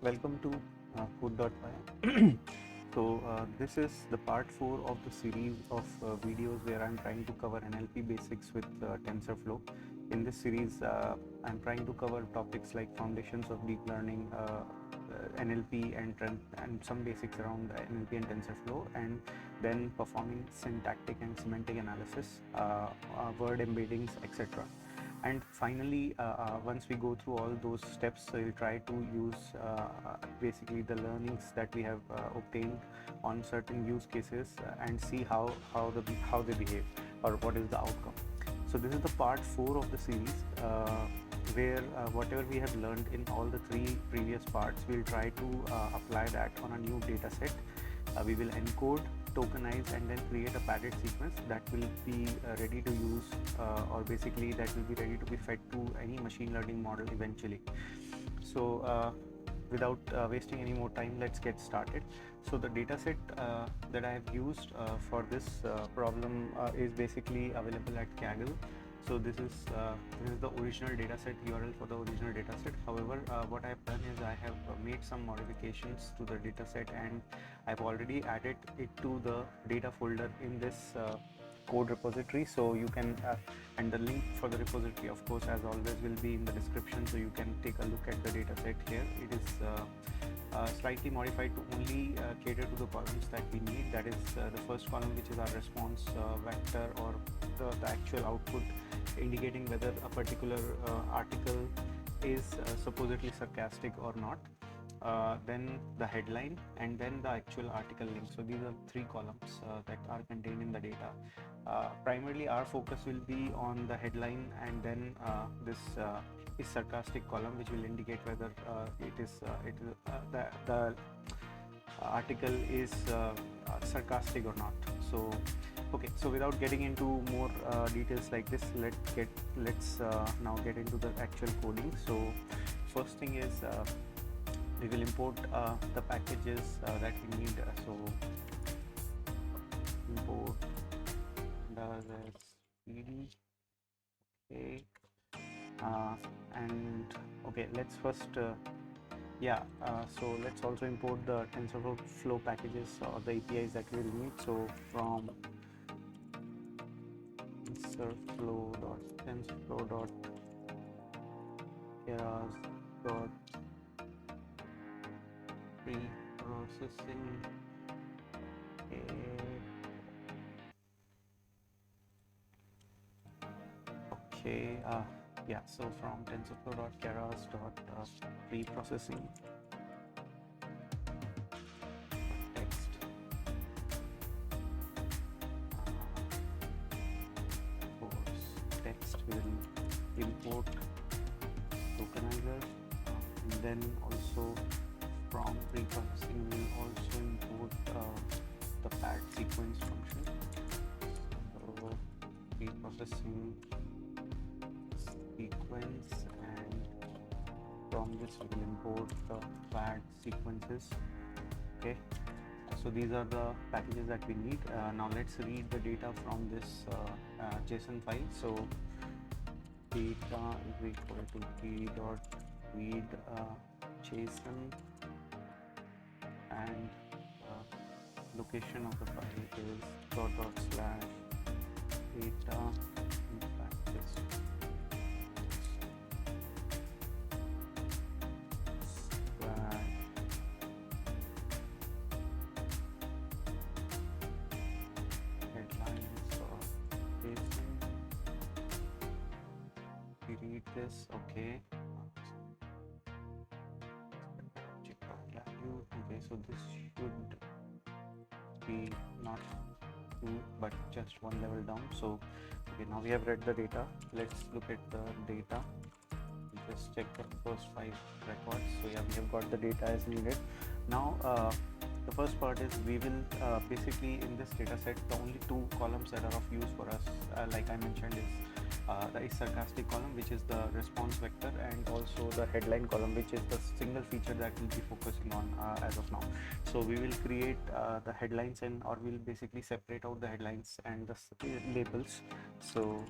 Welcome to Food.py. This is the part 4 of the series of videos where I'm trying to cover NLP basics with TensorFlow. In this series, I'm trying to cover topics like foundations of deep learning, NLP, and some basics around NLP and TensorFlow, and then performing syntactic and semantic analysis, word embeddings, etc. And finally, once we go through all those steps, we'll try to use basically the learnings that we have obtained on certain use cases and see how they behave or what is the outcome. So this is the part 4 of the series, where whatever we have learned in all the 3 previous parts, we'll try to apply that on a new data set. We will encode, tokenize, and then create a padded sequence that will be ready to use, or basically that will be ready to be fed to any machine learning model eventually. So without wasting any more time, let's get started. So the dataset that I have used for this problem is basically available at Kaggle. So this is the original dataset URL for the original dataset. However, what I have done is I have made some modifications to the dataset, and I've already added it to the data folder in this code repository. So you can and the link for the repository, of course, as always, will be in the description, so you can take a look at the dataset here. It is slightly modified to only cater to the columns that we need. That is the first column, which is our response vector, or the actual output indicating whether a particular article is supposedly sarcastic or not. Then the headline, and then the actual article link. So these are 3 columns that are contained in the data. Primarily our focus will be on the headline, and then this is sarcastic column, which will indicate whether the article is sarcastic or not. So okay, so without getting into more details like this, let's now get into the actual coding. So first thing is we will import the packages that we need. So import does pd. Okay, and okay, let's first so let's also import the TensorFlow packages or the APIs that we'll need. So from TensorFlow.keras.preprocessing. Okay, so from TensorFlow.keras.preprocessing text, for text we'll import tokenizer, and then also from preprocessing we'll also import the pad sequence function. So preprocessing sequence, and from this we will import the pad sequences. Okay, so these are the packages that we need. Now let's read the data from this JSON file. So data is equal to p.read JSON, and location of the file is /data practice headlines of JSON. We read this. Okay, object of value. Okay, so this should be not 2 but just 1 level down. So okay, now we have read the data. Let's look at the data. Just check the first 5 records. So yeah, we have got the data as needed. Now the first part is we will basically, in this data set, the only 2 columns that are of use for us, like I mentioned, is the sarcastic column, which is the response vector, and also the headline column, which is the single feature that we'll be focusing on as of now. So we will create the headlines, and or we'll basically separate out the headlines and the labels. So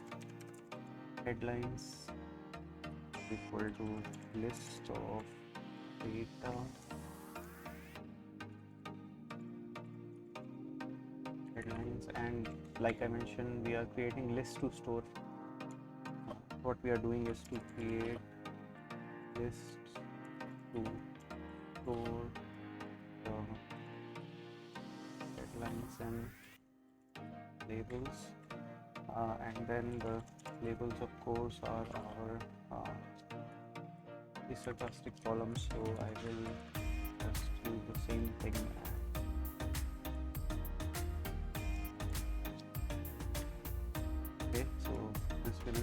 headlines equal to list of data headlines, and like I mentioned, we are creating list to store. What we are doing is to create lists to store headlines and labels, and then the labels of course are our stochastic columns, so I will just use the same thing. Okay, so this will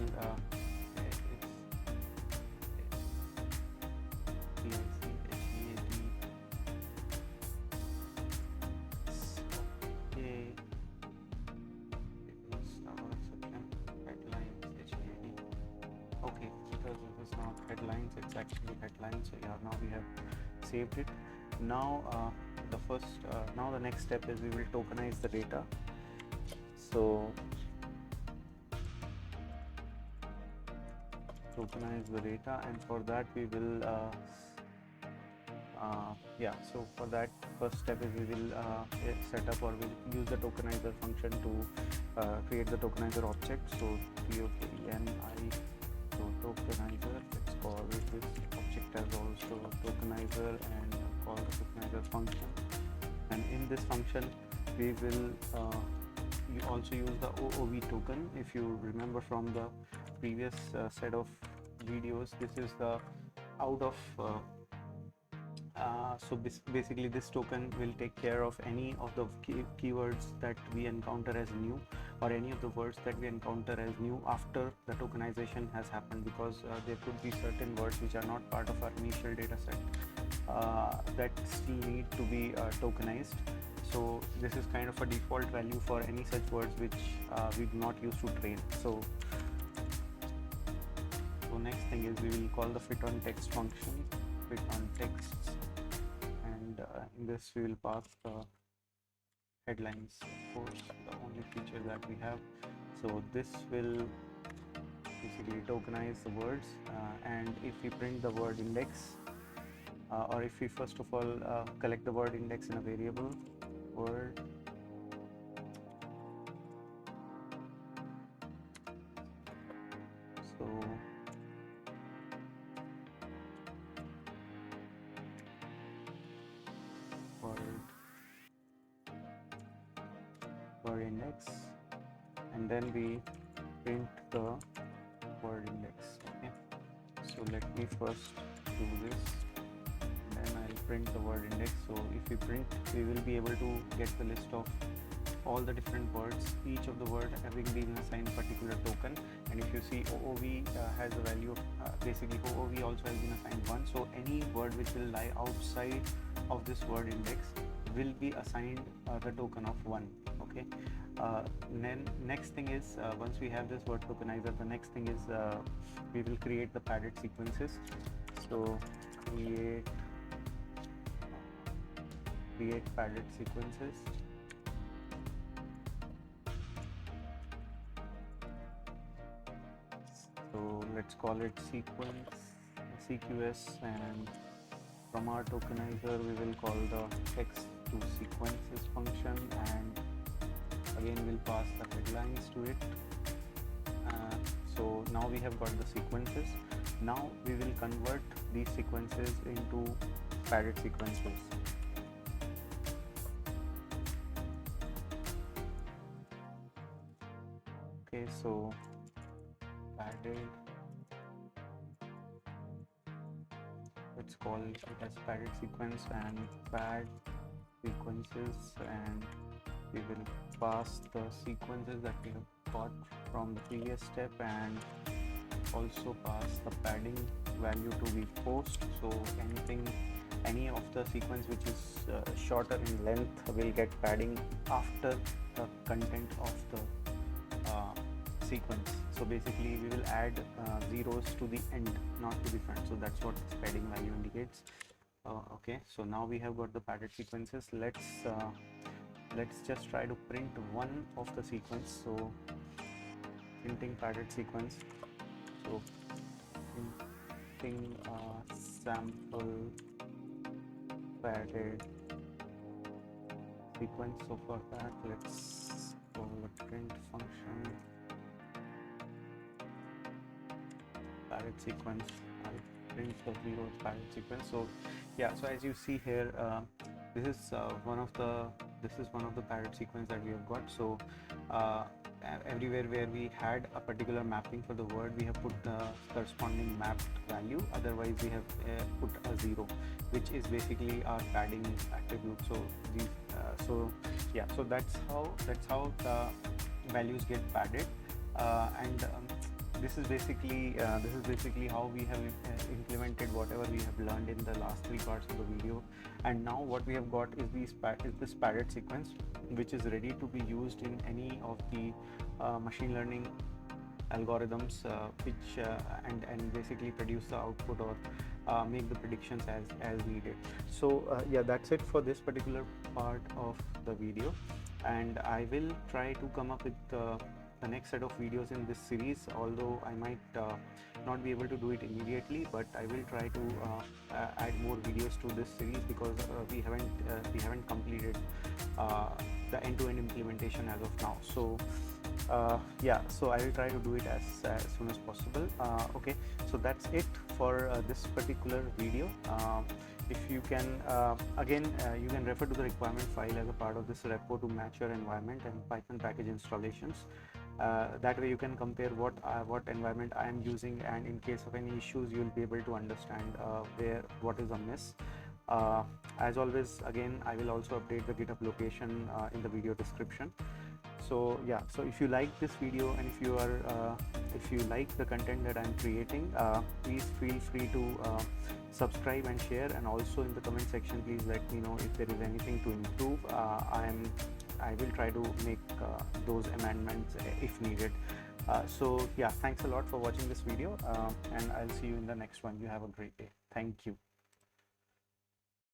okay, because it is not headlines, it's actually headlines. So yeah, now we have saved it. Now now the next step is we will tokenize the data. So tokenize the data, and for that we will so for that, first step is we will set up, or we'll use the tokenizer function to create the tokenizer object. So tokeni, so tokenizer, let's call it this object as also tokenizer, and call the tokenizer function. And in this function we will you also use the OOV token. If you remember from the previous set of videos, this is the out of so basically this token will take care of any of the keywords that we encounter as new, or any of the words that we encounter as new after the tokenization has happened, because there could be certain words which are not part of our initial data set that still need to be tokenized. So this is kind of a default value for any such words which we do not use to train. So next thing is we will call the fit on text function, fit on texts, and in this we will pass the headlines, of course, the only feature that we have. So this will basically tokenize the words, and if we print the word index, or if we first of all collect the word index in a variable word, so word index, and then we print the word index. Okay, so let me first do this, then I'll print the word index. So if we print, we will be able to get the list of all the different words, each of the word having been assigned particular token. And if you see, OOV has a value of basically OOV also has been assigned 1, so any word which will lie outside of this word index will be assigned the token of 1. Okay, then next thing is, once we have this word tokenizer, the next thing is we will create the padded sequences. So create padded sequences. So let's call it sequence CQS, and from our tokenizer we will call the text to sequences function, and again we'll pass the headlines to it. So now we have got the sequences. Now we will convert these sequences into padded sequences. Okay, so padded, let's call it as padded sequence and pad sequences, and we will pass the sequences that we have got from the previous step, and also pass the padding value to be post. So any of the sequence which is shorter in length will get padding after the content of the sequence. So basically we will add zeros to the end, not to the front. So that's what this padding value indicates. Okay, so now we have got the padded sequences. Let's just try to print one of the sequence. So printing padded sequence. So printing sample padded sequence. So for that, let's call the print function padded sequence. I'll print the 0 padded sequence. So yeah, so as you see here, this is one of the padded sequence that we have got. So everywhere where we had a particular mapping for the word, we have put the corresponding mapped value. Otherwise we have put a 0, which is basically our padding attribute. So these yeah, so that's how the values get padded, and this is basically how we have implemented whatever we have learned in the last 3 parts of the video. And now what we have got is this padded sequence, which is ready to be used in any of the machine learning algorithms, which and basically produce the output or make the predictions as needed. So yeah, that's it for this particular part of the video, and I will try to come up with the next set of videos in this series, although I might not be able to do it immediately, but I will try to add more videos to this series, because we haven't completed the end-to-end implementation as of now. So yeah, so I will try to do it as soon as possible. Okay, so that's it for this particular video. If you can again you can refer to the requirement file as a part of this repo to match your environment and Python package installations. That way you can compare what environment I am using, and in case of any issues you will be able to understand what is amiss. As always, again, I will also update the GitHub location in the video description. So yeah, so if you like this video, and if you like the content that I'm creating, please feel free to subscribe and share, and also in the comment section please let me know if there is anything to improve. I will try to make those amendments if needed. So yeah, thanks a lot for watching this video, and I'll see you in the next one. You have a great day. Thank you.